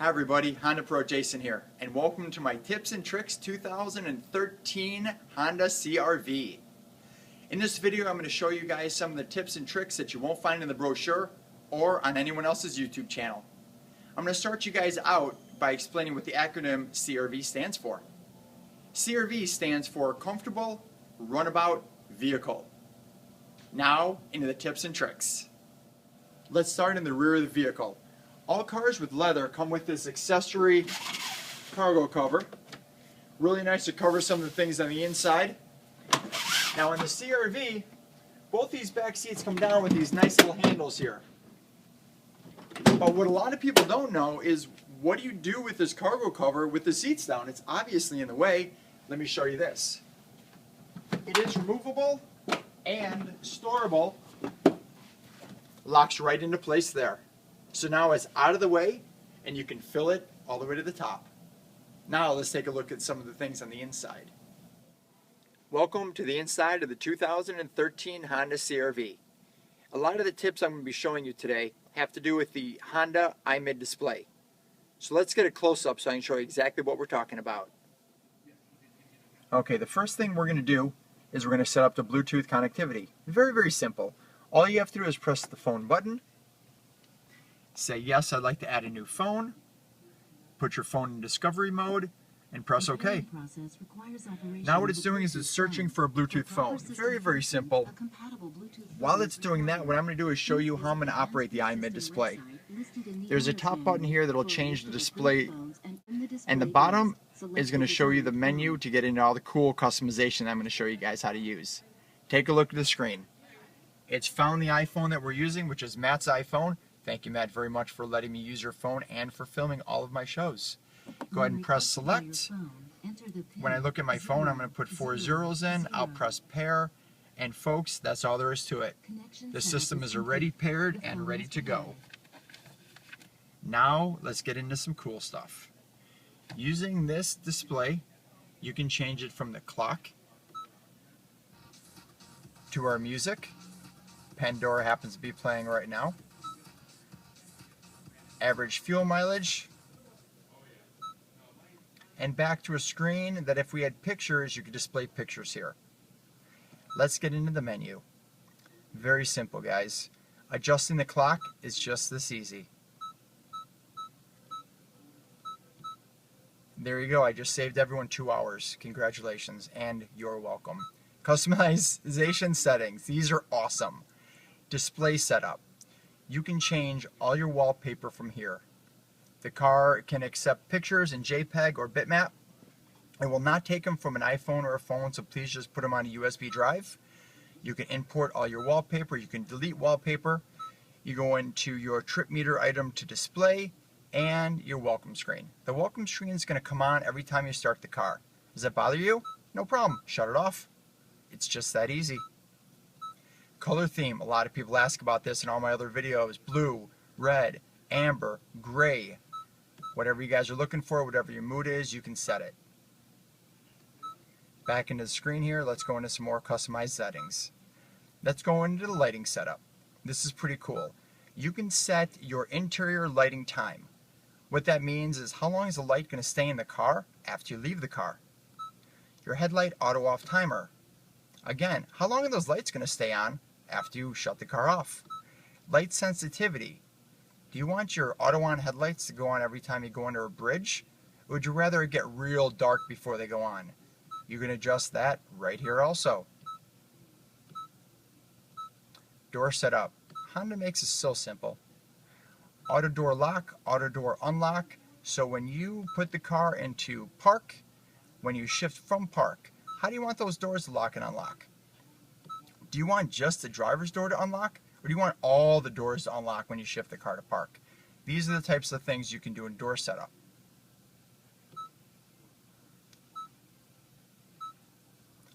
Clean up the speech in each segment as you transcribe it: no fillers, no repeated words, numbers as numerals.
Hi everybody, HondaPro Jason here, and welcome to my Tips and Tricks 2013 Honda CRV. In this video I'm going to show you guys some of the tips and tricks that you won't find in the brochure or on anyone else's YouTube channel. I'm going to start you guys out by explaining what the acronym CRV stands for. CRV stands for Comfortable Runabout Vehicle. Now into the tips and tricks. Let's start in the rear of the vehicle. All cars with leather come with this accessory cargo cover. Really nice to cover some of the things on the inside. Now in the CRV, both these back seats come down with these nice little handles here. But what a lot of people don't know is, what do you do with this cargo cover with the seats down? It's obviously in the way. Let me show you this. It is removable and storable. Locks right into place there. So now it's out of the way and you can fill it all the way to the top. Now let's take a look at some of the things on the inside. Welcome to the inside of the 2013 Honda CRV. A lot of the tips I'm going to be showing you today have to do with the Honda iMID display. So let's get a close-up so I can show you exactly what we're talking about. Okay, the first thing we're going to do is we're going to set up the Bluetooth connectivity. Very, very simple. All you have to do is press the phone button. Say yes, I'd like to add a new phone. Put your phone in discovery mode and press OK. Now what it's doing is it's searching for a Bluetooth phone. Very, very simple. While it's doing that, what I'm going to do is show you how I'm going to operate the iMID display. There's a top button here that will change the display, and the bottom is going to show you the menu to get into all the cool customization I'm going to show you guys how to use. Take a look at the screen. It's found the iPhone that we're using, which is Matt's iPhone. Thank you, Matt, very much for letting me use your phone and for filming all of my shows. Go ahead and press select. When I look at my phone, I'm going to put 4 zeros in. I'll press pair. And folks, that's all there is to it. The system is already paired and ready to go. Now, let's get into some cool stuff. Using this display, you can change it from the clock to our music. Pandora happens to be playing right now. Average fuel mileage, and back to a screen that if we had pictures, you could display pictures here. Let's get into the menu. Very simple, guys. Adjusting the clock is just this easy. There you go. I just saved everyone 2 hours. Congratulations, and you're welcome. Customization settings. These are awesome. Display setup. You can change all your wallpaper from here. The car can accept pictures in JPEG or bitmap. It will not take them from an iPhone or a phone, so please just put them on a USB drive. You can import all your wallpaper. You can delete wallpaper. You go into your trip meter item to display and your welcome screen. The welcome screen is going to come on every time you start the car. Does that bother you? No problem. Shut it off. It's just that easy. Color theme. A lot of people ask about this in all my other videos. Blue, red, amber, gray. Whatever you guys are looking for, whatever your mood is, you can set it. Back into the screen here, let's go into some more customized settings. Let's go into the lighting setup. This is pretty cool. You can set your interior lighting time. What that means is how long is the light going to stay in the car after you leave the car. Your headlight auto off timer. Again, how long are those lights going to stay on after you shut the car off? Light sensitivity. Do you want your auto-on headlights to go on every time you go under a bridge? Or would you rather it get real dark before they go on? You can adjust that right here also. Door setup. Honda makes it so simple. Auto door lock, auto door unlock. So when you put the car into park, when you shift from park, how do you want those doors to lock and unlock? Do you want just the driver's door to unlock? Or do you want all the doors to unlock when you shift the car to park? These are the types of things you can do in door setup.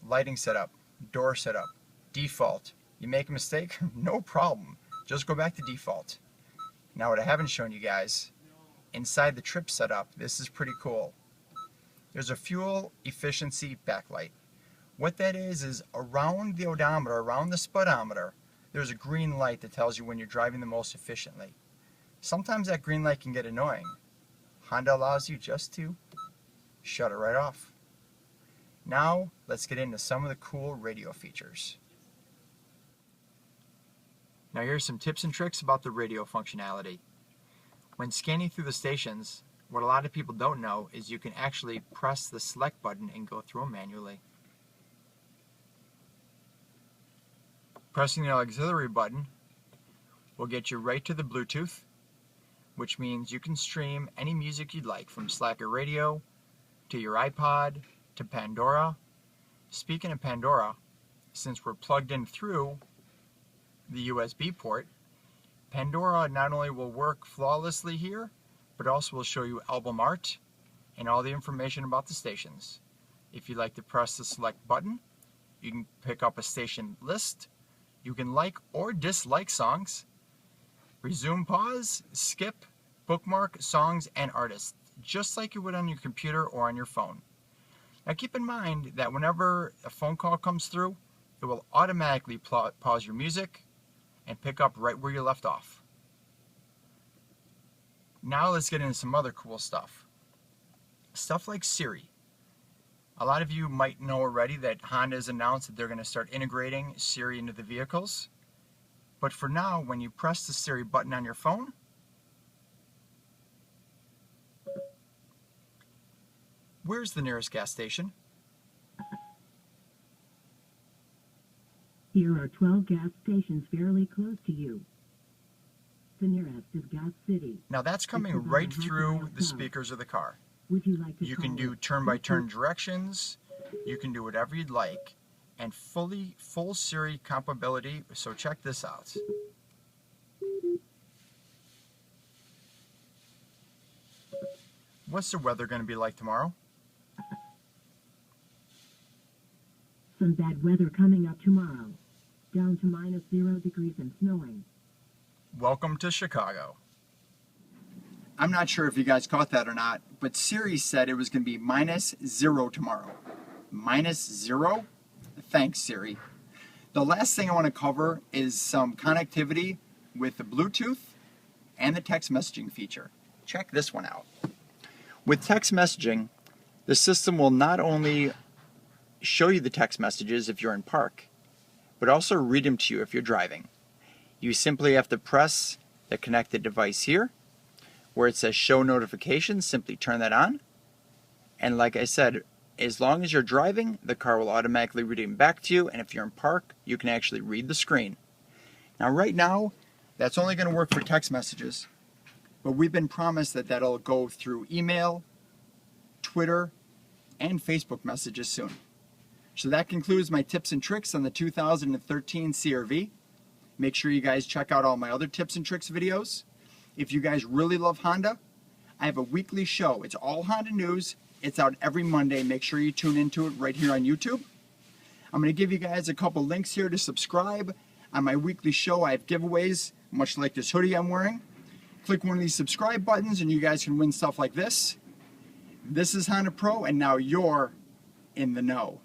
Lighting setup, door setup, default. You make a mistake? No problem. Just go back to default. Now what I haven't shown you guys, inside the trip setup, this is pretty cool. There's a fuel efficiency backlight. What that is around the odometer, around the speedometer, there's a green light that tells you when you're driving the most efficiently. Sometimes that green light can get annoying. Honda allows you just to shut it right off. Now let's get into some of the cool radio features. Now here's some tips and tricks about the radio functionality. When scanning through the stations, what a lot of people don't know is you can actually press the select button and go through them manually. Pressing the auxiliary button will get you right to the Bluetooth, which means you can stream any music you'd like, from Slacker Radio to your iPod to Pandora. Speaking of Pandora, since we're plugged in through the USB port, Pandora not only will work flawlessly here, but also will show you album art and all the information about the stations. If you'd like to press the select button, you can pick up a station list. You can like or dislike songs, resume, pause, skip, bookmark songs and artists, just like you would on your computer or on your phone. Now keep in mind that whenever a phone call comes through, it will automatically pause your music and pick up right where you left off. Now let's get into some other cool stuff. Stuff like Siri. A lot of you might know already that Honda has announced that they're going to start integrating Siri into the vehicles. But for now, when you press the Siri button on your phone, where's the nearest gas station? Here are 12 gas stations fairly close to you. The nearest is Gas City. Now that's coming right through the speakers of the car. Would you like to You can do turn-by-turn directions. You can do whatever you'd like. And full Siri compatibility. So check this out. What's the weather going to be like tomorrow? Some bad weather coming up tomorrow. Down to -0 degrees and snowing. Welcome to Chicago. I'm not sure if you guys caught that or not, but Siri said it was going to be -0 tomorrow. -0? Thanks, Siri. The last thing I want to cover is some connectivity with the Bluetooth and the text messaging feature. Check this one out. With text messaging, the system will not only show you the text messages if you're in park, but also read them to you if you're driving. You simply have to press the connected device here, where it says show notifications. Simply turn that on, and like I said, as long as you're driving, the car will automatically read them back to you, and if you're in park, you can actually read the screen. Now right now, that's only going to work for text messages, but we've been promised that that'll go through email, Twitter, and Facebook messages soon. So that concludes my tips and tricks on the 2013 CRV. Make sure you guys check out all my other tips and tricks videos. If you guys really love Honda, I have a weekly show. It's all Honda news. It's out every Monday. Make sure you tune into it right here on YouTube. I'm going to give you guys a couple links here to subscribe. On my weekly show, I have giveaways, much like this hoodie I'm wearing. Click one of these subscribe buttons and you guys can win stuff like this. This is HondaPro, and now you're in the know.